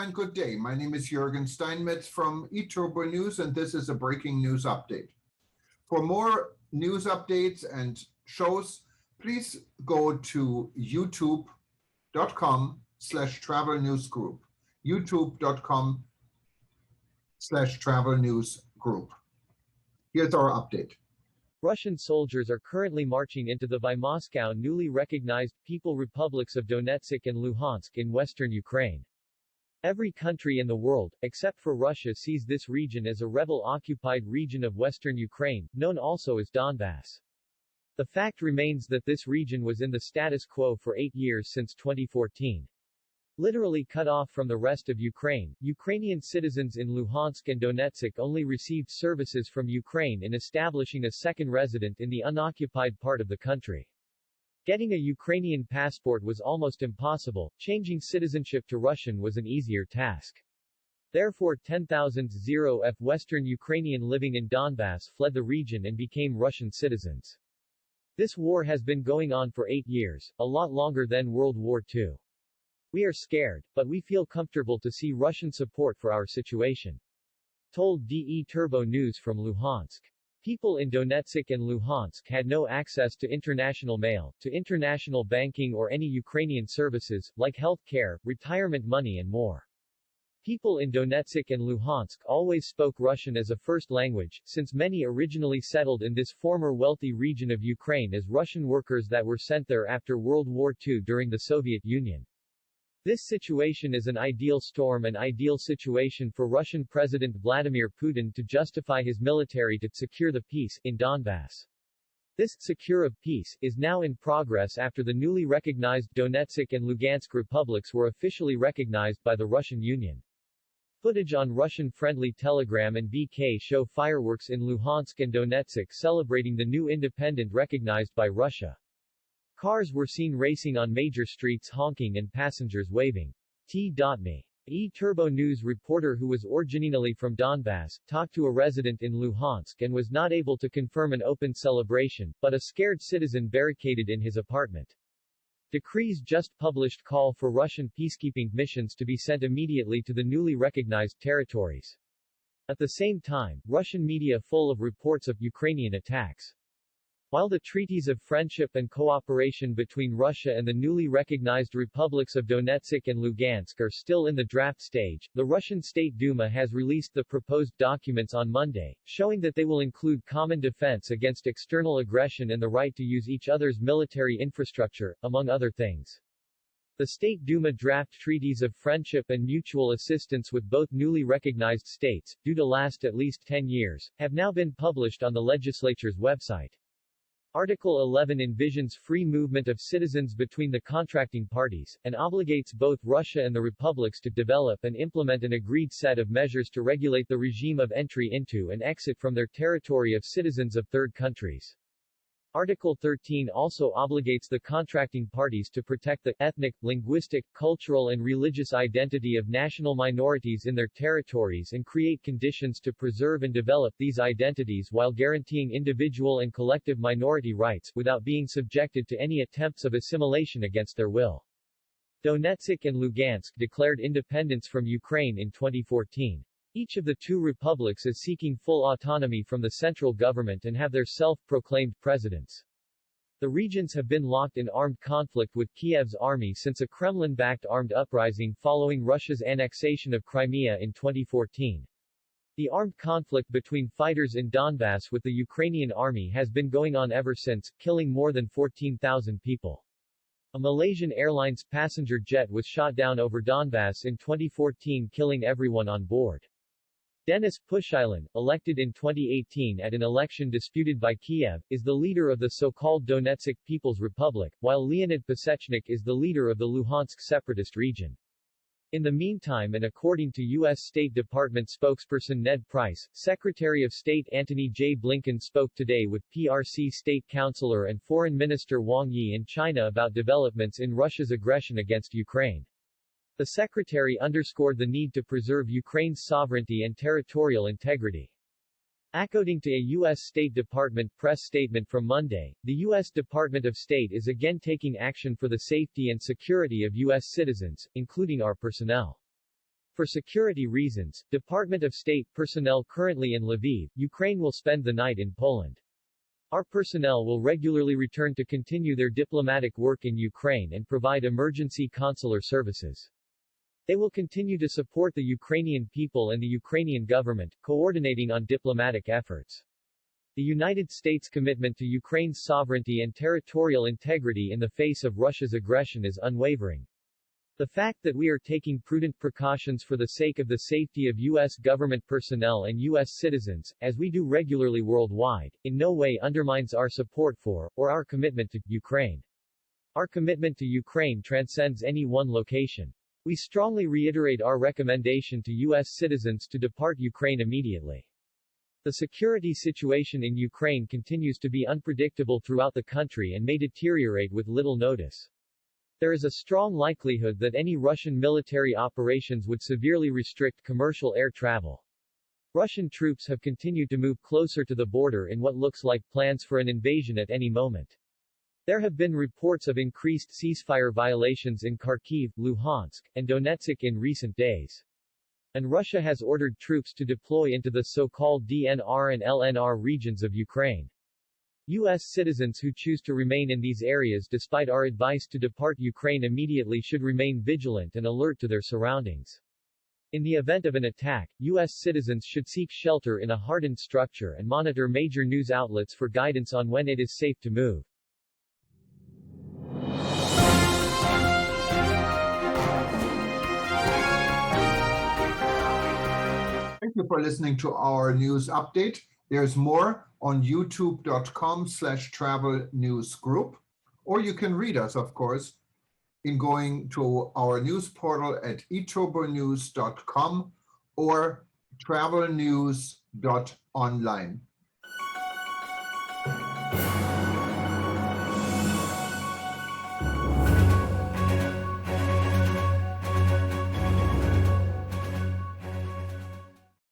and good day. My name is Jürgen Steinmetz from eTurboNews, and this is a breaking news update. For more news updates and shows, please go to youtube.com/travel news group. youtube.com/travel news group. Here's our update. Russian soldiers are currently marching into the by Moscow newly recognized People Republics of Donetsk and Luhansk in western Ukraine. Every country in the world, except for Russia, sees this region as a rebel-occupied region of western Ukraine, known also as Donbass. The fact remains that this region was in the status quo for 8 years since 2014. Literally cut off from the rest of Ukraine, Ukrainian citizens in Luhansk and Donetsk only received services from Ukraine in establishing a second residence in the unoccupied part of the country. Getting a Ukrainian passport was almost impossible, changing citizenship to Russian was an easier task. Therefore 10,000 Western Ukrainian living in Donbass fled the region and became Russian citizens. This war has been going on for 8 years, a lot longer than World War II. We are scared, but we feel comfortable to see Russian support for our situation. Told eTurboNews from Luhansk. People in Donetsk and Luhansk had no access to international mail, to international banking or any Ukrainian services, like health care, retirement money and more. People in Donetsk and Luhansk always spoke Russian as a first language, since many originally settled in this former wealthy region of Ukraine as Russian workers that were sent there after World War II during the Soviet Union. This situation is an ideal situation for Russian President Vladimir Putin to justify his military to secure the peace in Donbass. This secure of peace is now in progress after the newly recognized Donetsk and Lugansk republics were officially recognized by the Russian Union. Footage on Russian-friendly Telegram and VK show fireworks in Luhansk and Donetsk celebrating the new independent recognized by Russia. Cars were seen racing on major streets honking and passengers waving. T.me. eTurboNews reporter who was originally from Donbass, talked to a resident in Luhansk and was not able to confirm an open celebration, but a scared citizen barricaded in his apartment. Decrees just published call for Russian peacekeeping missions to be sent immediately to the newly recognized territories. At the same time, Russian media full of reports of Ukrainian attacks. While the treaties of friendship and cooperation between Russia and the newly recognized republics of Donetsk and Lugansk are still in the draft stage, the Russian State Duma has released the proposed documents on Monday, showing that they will include common defense against external aggression and the right to use each other's military infrastructure, among other things. The State Duma draft treaties of friendship and mutual assistance with both newly recognized states, due to last at least 10 years, have now been published on the legislature's website. Article 11 envisions free movement of citizens between the contracting parties, and obligates both Russia and the republics to develop and implement an agreed set of measures to regulate the regime of entry into and exit from their territory of citizens of third countries. Article 13 also obligates the contracting parties to protect the ethnic, linguistic, cultural and religious identity of national minorities in their territories and create conditions to preserve and develop these identities while guaranteeing individual and collective minority rights, without being subjected to any attempts of assimilation against their will. Donetsk and Lugansk declared independence from Ukraine in 2014. Each of the two republics is seeking full autonomy from the central government and have their self-proclaimed presidents. The regions have been locked in armed conflict with Kiev's army since a Kremlin-backed armed uprising following Russia's annexation of Crimea in 2014. The armed conflict between fighters in Donbass with the Ukrainian army has been going on ever since, killing more than 14,000 people. A Malaysian Airlines passenger jet was shot down over Donbass in 2014, killing everyone on board. Denis Pushilin, elected in 2018 at an election disputed by Kiev, is the leader of the so-called Donetsk People's Republic, while Leonid Pasechnik is the leader of the Luhansk separatist region. In the meantime, and according to U.S. State Department spokesperson Ned Price, Secretary of State Antony J. Blinken spoke today with PRC State Councilor and Foreign Minister Wang Yi in China about developments in Russia's aggression against Ukraine. The secretary underscored the need to preserve Ukraine's sovereignty and territorial integrity. According to a U.S. State Department press statement from Monday, the U.S. Department of State is again taking action for the safety and security of U.S. citizens, including our personnel. For security reasons, Department of State personnel currently in Lviv, Ukraine will spend the night in Poland. Our personnel will regularly return to continue their diplomatic work in Ukraine and provide emergency consular services. They will continue to support the Ukrainian people and the Ukrainian government, coordinating on diplomatic efforts. The United States' commitment to Ukraine's sovereignty and territorial integrity in the face of Russia's aggression is unwavering. The fact that we are taking prudent precautions for the sake of the safety of U.S. government personnel and U.S. citizens, as we do regularly worldwide, in no way undermines our support for, or our commitment to, Ukraine. Our commitment to Ukraine transcends any one location. We strongly reiterate our recommendation to U.S. citizens to depart Ukraine immediately. The security situation in Ukraine continues to be unpredictable throughout the country and may deteriorate with little notice. There is a strong likelihood that any Russian military operations would severely restrict commercial air travel. Russian troops have continued to move closer to the border in what looks like plans for an invasion at any moment. There have been reports of increased ceasefire violations in Kharkiv, Luhansk, and Donetsk in recent days. And Russia has ordered troops to deploy into the so-called DNR and LNR regions of Ukraine. U.S. citizens who choose to remain in these areas despite our advice to depart Ukraine immediately should remain vigilant and alert to their surroundings. In the event of an attack, U.S. citizens should seek shelter in a hardened structure and monitor major news outlets for guidance on when it is safe to move. Thank you for listening to our news update. There's more on youtube.com/travel news group, or you can read us, of course, in going to our news portal at eTurboNews.com or travelnews.online.